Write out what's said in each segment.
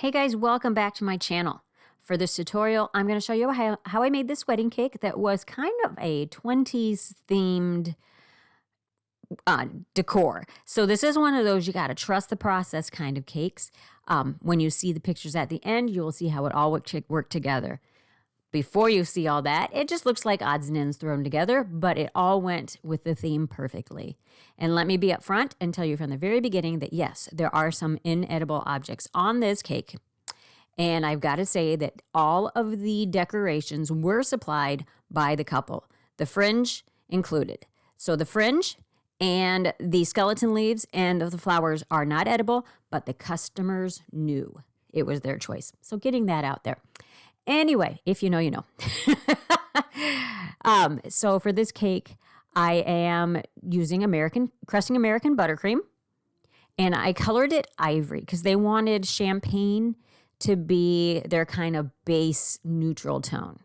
Hey guys, welcome back to my channel. For this tutorial, I'm going to show you how I made this wedding cake that was kind of a 20s themed decor. So this is one of those you got to trust the process kind of cakes. When you see the pictures at the end, you will see how it all worked together. Before you see all that, it just looks like odds and ends thrown together, but it all went with the theme perfectly. And let me be upfront and tell you from the very beginning that yes, there are some inedible objects on this cake. And I've got to say that all of the decorations were supplied by the couple, the fringe included. So the fringe and the skeleton leaves and the flowers are not edible, but the customers knew it was their choice. So getting that out there. Anyway, if you know, you know. So for this cake, I am using crusting American buttercream, and I colored it ivory because they wanted champagne to be their kind of base neutral tone.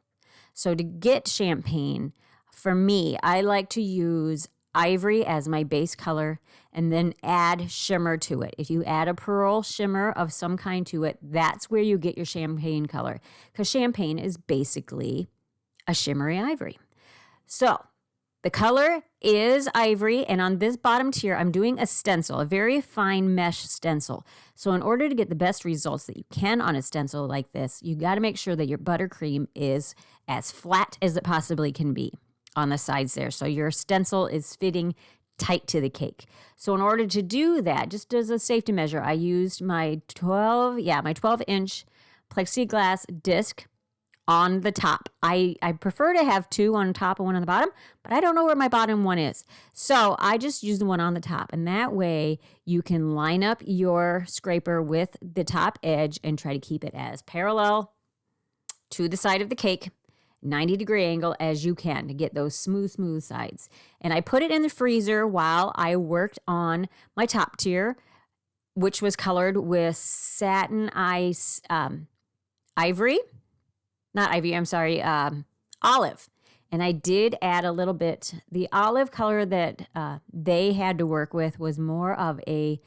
So to get champagne, for me, I like to use ivory as my base color and then add shimmer to it. If you add a pearl shimmer of some kind to it, that's where you get your champagne color, because champagne is basically a shimmery ivory. So the color is ivory, and on this bottom tier, I'm doing a stencil, a very fine mesh stencil. So in order to get the best results that you can on a stencil like this, you got to make sure that your buttercream is as flat as it possibly can be on the sides there. So your stencil is fitting tight to the cake. So in order to do that, just as a safety measure, I used my 12-inch plexiglass disc on the top. I prefer to have two on top and one on the bottom, but I don't know where my bottom one is. So I just use the one on the top, and that way you can line up your scraper with the top edge and try to keep it as parallel to the side of the cake, 90-degree angle as you can to get those smooth sides. And I put it in the freezer while I worked on my top tier, which was colored with satin ice ivory. Not ivy, I'm sorry, olive. And I did add a little bit. The olive color that they had to work with was more of a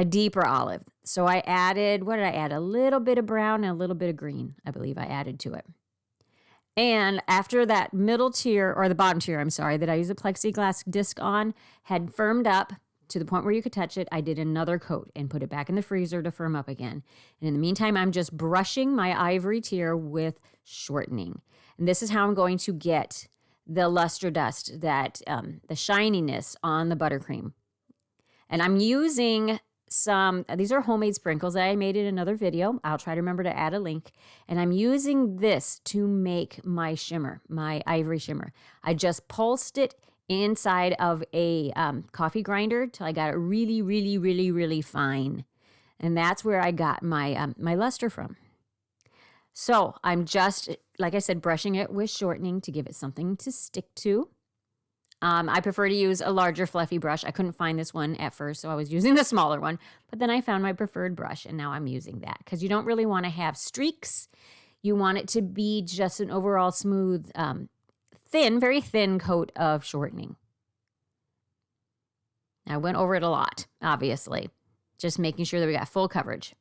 deeper olive. So I added, what did I add? A little bit of brown and a little bit of green, I believe I added to it. And after that middle tier, or the bottom tier, I'm sorry, that I used a plexiglass disc on, had firmed up to the point where you could touch it, I did another coat and put it back in the freezer to firm up again. And in the meantime, I'm just brushing my ivory tier with shortening. And this is how I'm going to get the luster dust, that the shininess on the buttercream. And I'm using these are homemade sprinkles that I made in another video. I'll try to remember to add a link. And I'm using this to make my shimmer, my ivory shimmer. I just pulsed it inside of a coffee grinder till I got it really fine. And that's where I got my my luster from. So I'm just, like I said, brushing it with shortening to give it something to stick to. I prefer to use a larger fluffy brush. I couldn't find this one at first, so I was using the smaller one. But then I found my preferred brush, and now I'm using that because you don't really want to have streaks. You want it to be just an overall smooth, very thin coat of shortening. I went over it a lot, obviously, just making sure that we got full coverage.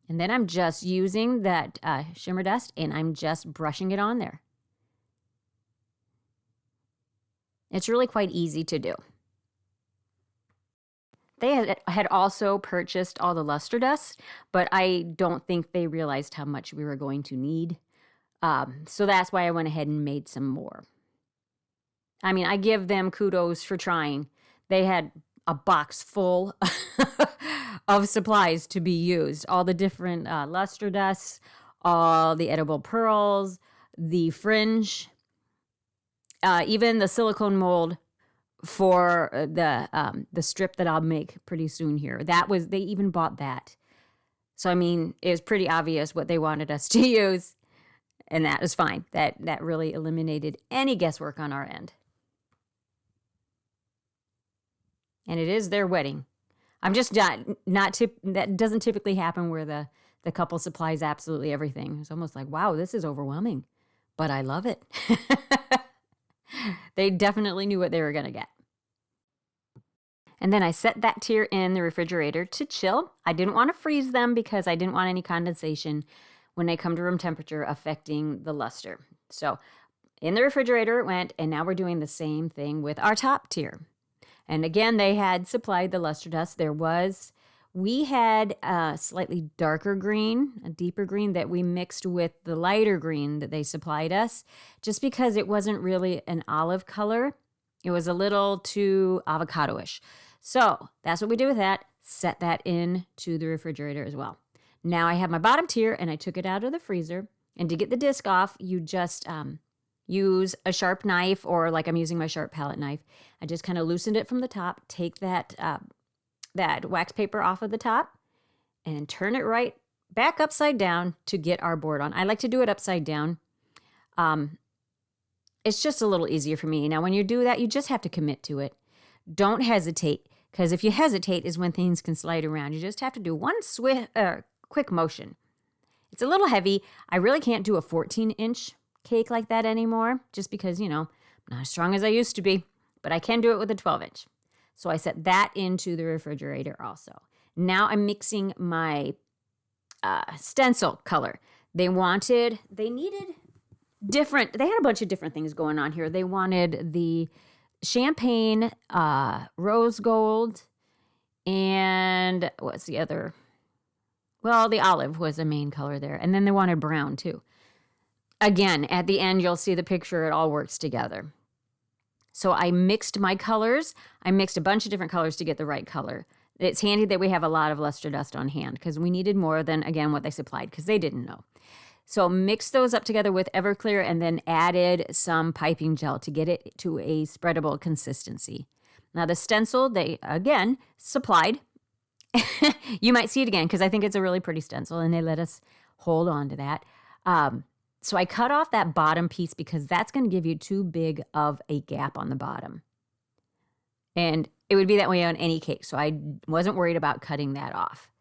And then I'm just using that shimmer dust, and I'm just brushing it on there. It's really quite easy to do. They had also purchased all the luster dust, but I don't think they realized how much we were going to need. So that's why I went ahead and made some more. I mean, I give them kudos for trying. They had a box full of supplies to be used. All the different luster dusts, all the edible pearls, the fringe, even the silicone mold for the strip that I'll make pretty soon here. They even bought that. So, I mean, it was pretty obvious what they wanted us to use, and that is fine. That really eliminated any guesswork on our end. And it is their wedding. I'm just that doesn't typically happen where the couple supplies absolutely everything. It's almost like, wow, this is overwhelming, but I love it. They definitely knew what they were going to get. And then I set that tier in the refrigerator to chill. I didn't want to freeze them because I didn't want any condensation when they come to room temperature affecting the luster. So in the refrigerator it went, and now we're doing the same thing with our top tier. And again, they had supplied the luster dust. We had a slightly darker green, a deeper green that we mixed with the lighter green that they supplied us, just because it wasn't really an olive color. It was a little too avocado-ish. So that's what we did with that. Set that into the refrigerator as well. Now I have my bottom tier, and I took it out of the freezer. And to get the disc off, you just use a sharp knife, or like I'm using my sharp palette knife. I just kind of loosened it from the top, take that wax paper off of the top, and turn it right back upside down to get our board on. I like to do it upside down. It's just a little easier for me. Now, when you do that, you just have to commit to it. Don't hesitate, because if you hesitate is when things can slide around. You just have to do one quick motion. It's a little heavy. I really can't do a 14-inch cake like that anymore, just because, I'm not as strong as I used to be, but I can do it with a 12-inch. So I set that into the refrigerator also. Now I'm mixing my stencil color. They had a bunch of different things going on here. They wanted the champagne, rose gold, and what's the other? Well, the olive was a main color there. And then they wanted brown too. Again, at the end, you'll see the picture. It all works together. So I mixed my colors. I mixed a bunch of different colors to get the right color. It's handy that we have a lot of luster dust on hand, because we needed more than, again, what they supplied, because they didn't know. So mixed those up together with Everclear, and then added some piping gel to get it to a spreadable consistency. Now the stencil, they, again, supplied. You might see it again, because I think it's a really pretty stencil, and they let us hold on to that. So I cut off that bottom piece, because that's going to give you too big of a gap on the bottom. And it would be that way on any cake, so I wasn't worried about cutting that off.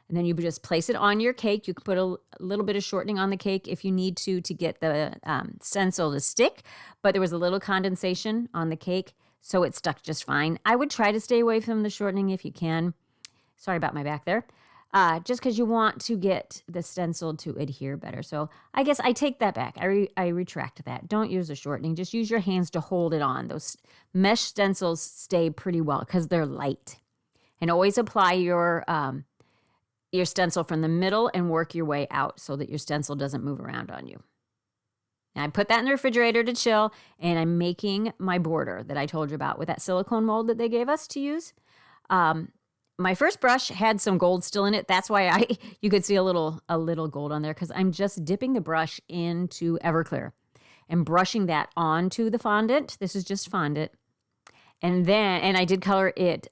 And then you just place it on your cake. You can put a little bit of shortening on the cake if you need to get the stencil to stick. But there was a little condensation on the cake, so it stuck just fine. I would try to stay away from the shortening if you can. Sorry about my back there. Just because you want to get the stencil to adhere better. So I guess I take that back. I retract that. Don't use the shortening. Just use your hands to hold it on. Those mesh stencils stay pretty well because they're light. And always apply your stencil from the middle and work your way out so that your stencil doesn't move around on you. Now I put that in the refrigerator to chill, and I'm making my border that I told you about with that silicone mold that they gave us to use. My first brush had some gold still in it. That's why you could see a little gold on there, because I'm just dipping the brush into Everclear and brushing that onto the fondant. This is just fondant. And I did color it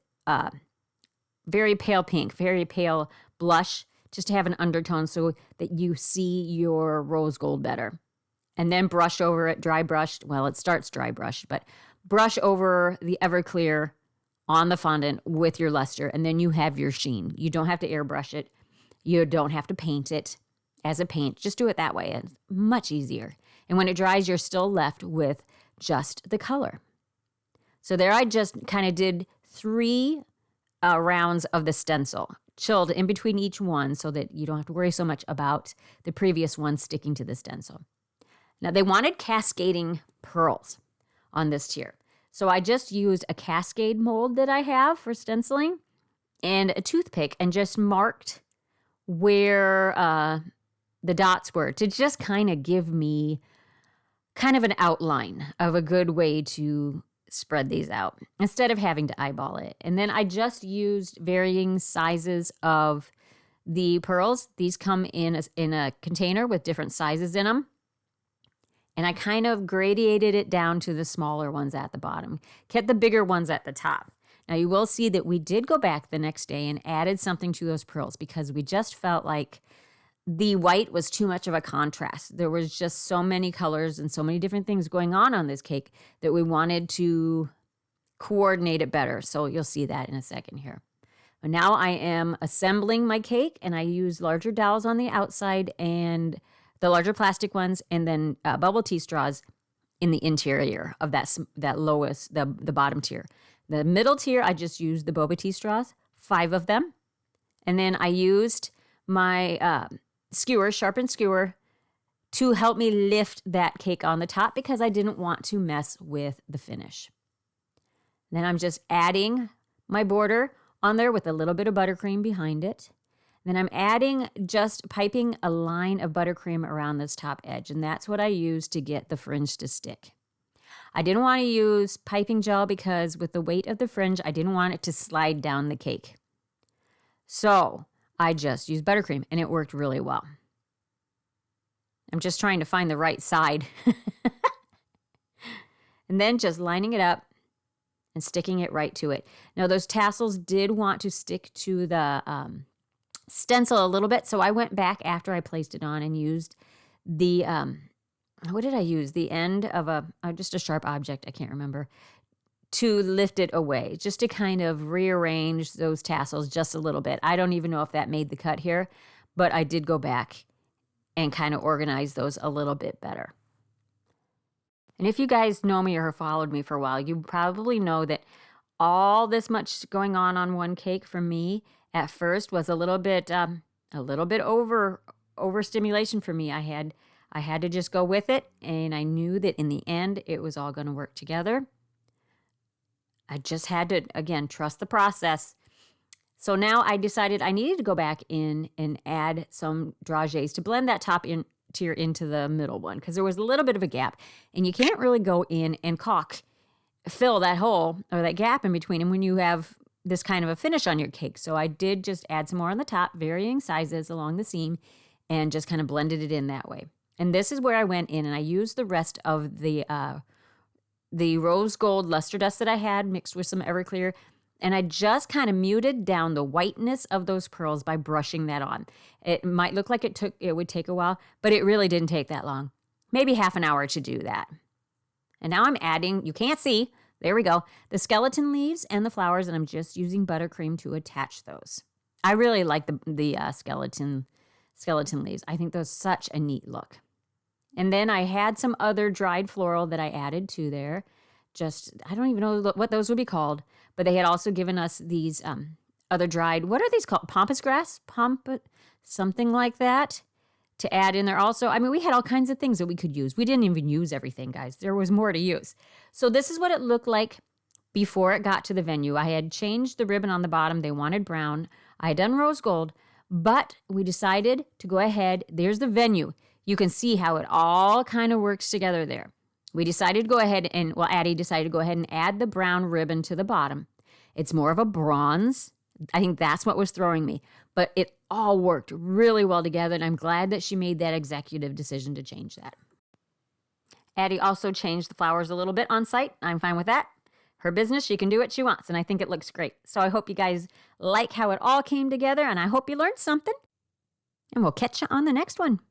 very pale pink, very pale blush, just to have an undertone so that you see your rose gold better. And then brush over it, dry brushed. Well, it starts dry brushed, but brush over the Everclear on the fondant with your luster, and then you have your sheen. You don't have to airbrush it. You don't have to paint it as a paint. Just do it that way. It's much easier. And when it dries, you're still left with just the color. So there I just kind of did 3 rounds of the stencil, chilled in between each one so that you don't have to worry so much about the previous one sticking to the stencil. Now they wanted cascading pearls on this tier. So I just used a cascade mold that I have for stenciling and a toothpick and just marked where the dots were to just kind of give me kind of an outline of a good way to spread these out instead of having to eyeball it. And then I just used varying sizes of the pearls. These come in a container with different sizes in them. And I kind of gradiated it down to the smaller ones at the bottom, kept the bigger ones at the top. Now you will see that we did go back the next day and added something to those pearls because we just felt like the white was too much of a contrast. There was just so many colors and so many different things going on this cake that we wanted to coordinate it better. So you'll see that in a second here. But now I am assembling my cake, and I use larger dowels on the outside and the larger plastic ones, and then bubble tea straws in the interior of that lowest, the bottom tier. The middle tier, I just used the boba tea straws, 5 of them. And then I used my skewer, sharpened skewer, to help me lift that cake on the top because I didn't want to mess with the finish. Then I'm just adding my border on there with a little bit of buttercream behind it. Then I'm adding, just piping a line of buttercream around this top edge, and that's what I use to get the fringe to stick. I didn't want to use piping gel because with the weight of the fringe, I didn't want it to slide down the cake. So I just used buttercream, and it worked really well. I'm just trying to find the right side. And then just lining it up and sticking it right to it. Now, those tassels did want to stick to the stencil a little bit, so I went back after I placed it on and used the, what did I use? The end of just a sharp object, I can't remember, to lift it away, just to kind of rearrange those tassels just a little bit. I don't even know if that made the cut here, but I did go back and kind of organize those a little bit better. And if you guys know me or have followed me for a while, you probably know that all this much going on one cake for me at first was a little bit overstimulation for me. I had to just go with it, and I knew that in the end it was all going to work together. I just had to, again, trust the process. So now I decided I needed to go back in and add some dragees to blend that top tier into the middle one because there was a little bit of a gap, and you can't really go in and fill that hole or that gap in between them when you have this kind of a finish on your cake. So I did just add some more on the top, varying sizes along the seam, and just kind of blended it in that way. And this is where I went in and I used the rest of the rose gold luster dust that I had mixed with some Everclear. And I just kind of muted down the whiteness of those pearls by brushing that on. It might look like it would take a while, but it really didn't take that long. Maybe half an hour to do that. And now I'm adding, you can't see, there we go, the skeleton leaves and the flowers, and I'm just using buttercream to attach those. I really like the skeleton leaves. I think those such a neat look. And then I had some other dried floral that I added to there. I don't even know what those would be called, but they had also given us these other dried, what are these called? Pampas grass? Something like that to add in there also. I mean, we had all kinds of things that we could use. We didn't even use everything, guys. There was more to use. So this is what it looked like before it got to the venue. I had changed the ribbon on the bottom. They wanted brown. I had done rose gold, but we decided to go ahead. There's the venue. You can see how it all kind of works together there. We decided to go ahead and, Addie decided to go ahead and add the brown ribbon to the bottom. It's more of a bronze. I think that's what was throwing me. But it all worked really well together, and I'm glad that she made that executive decision to change that. Addie also changed the flowers a little bit on site. I'm fine with that. Her business, she can do what she wants, and I think it looks great. So I hope you guys like how it all came together, and I hope you learned something. And we'll catch you on the next one.